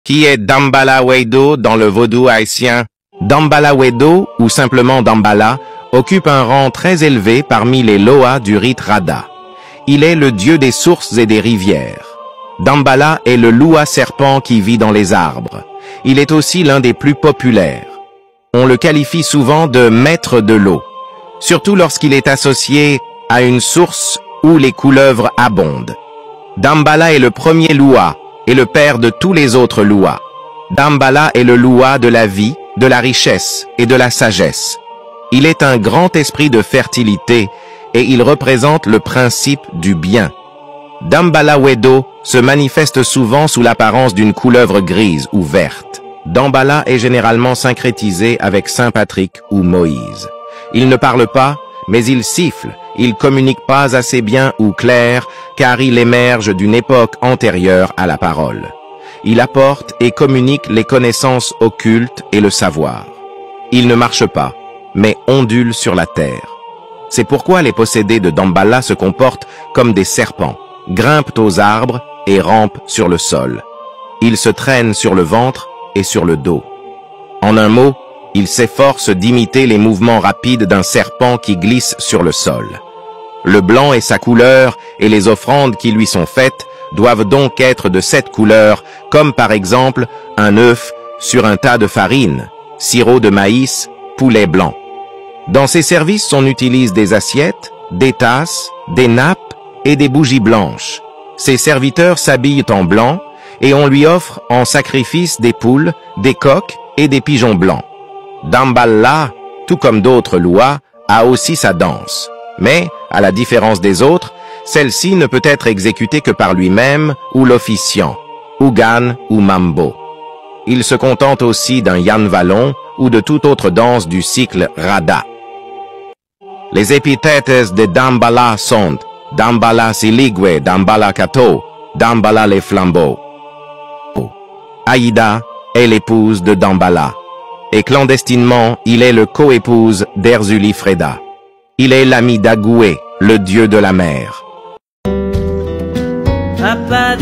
Qui est Damballa Wedo dans le vaudou haïtien? Damballa Wedo, ou simplement Damballa, occupe un rang très élevé parmi les Loa du rite Rada. Il est le dieu des sources et des rivières. Damballa est le Lua serpent qui vit dans les arbres. Il est aussi l'un des plus populaires. On le qualifie souvent de maître de l'eau, surtout lorsqu'il est associé à une source où les couleuvres abondent. Damballa est le premier Lua et le père de tous les autres Lua. Damballa est le Lua de la vie, de la richesse et de la sagesse. Il est un grand esprit de fertilité et il représente le principe du bien. Damballa Wedo se manifeste souvent sous l'apparence d'une couleuvre grise ou verte. Damballa est généralement syncrétisé avec Saint Patrick ou Moïse. Il ne parle pas, mais il siffle. Il communique pas assez bien ou clair, car il émerge d'une époque antérieure à la parole. Il apporte et communique les connaissances occultes et le savoir. Il ne marche pas, mais ondule sur la terre. C'est pourquoi les possédés de Damballa se comportent comme des serpents, grimpent aux arbres et rampent sur le sol. Ils se traînent sur le ventre et sur le dos. En un mot, ils s'efforcent d'imiter les mouvements rapides d'un serpent qui glisse sur le sol. Le blanc est sa couleur et les offrandes qui lui sont faites doivent donc être de cette couleur, comme par exemple un œuf sur un tas de farine, sirop de maïs, poulet blanc. Dans ces services, on utilise des assiettes, des tasses, des nappes et des bougies blanches. Ses serviteurs s'habillent en blanc et on lui offre en sacrifice des poules, des coqs et des pigeons blancs. Damballa, tout comme d'autres Loa, a aussi sa danse. Mais, à la différence des autres, celle-ci ne peut être exécutée que par lui-même ou l'officiant, Ougan ou Mambo. Il se contente aussi d'un Yan Vallon ou de toute autre danse du cycle Rada. Les épithètes de Damballa sont Damballa Siligwe, Damballa Kato, Damballa les flambeaux. Aïda est l'épouse de Damballa, et clandestinement, il est le coépouse d'Erzuli Freda. Il est l'ami d'Agoué, le dieu de la mer. Papa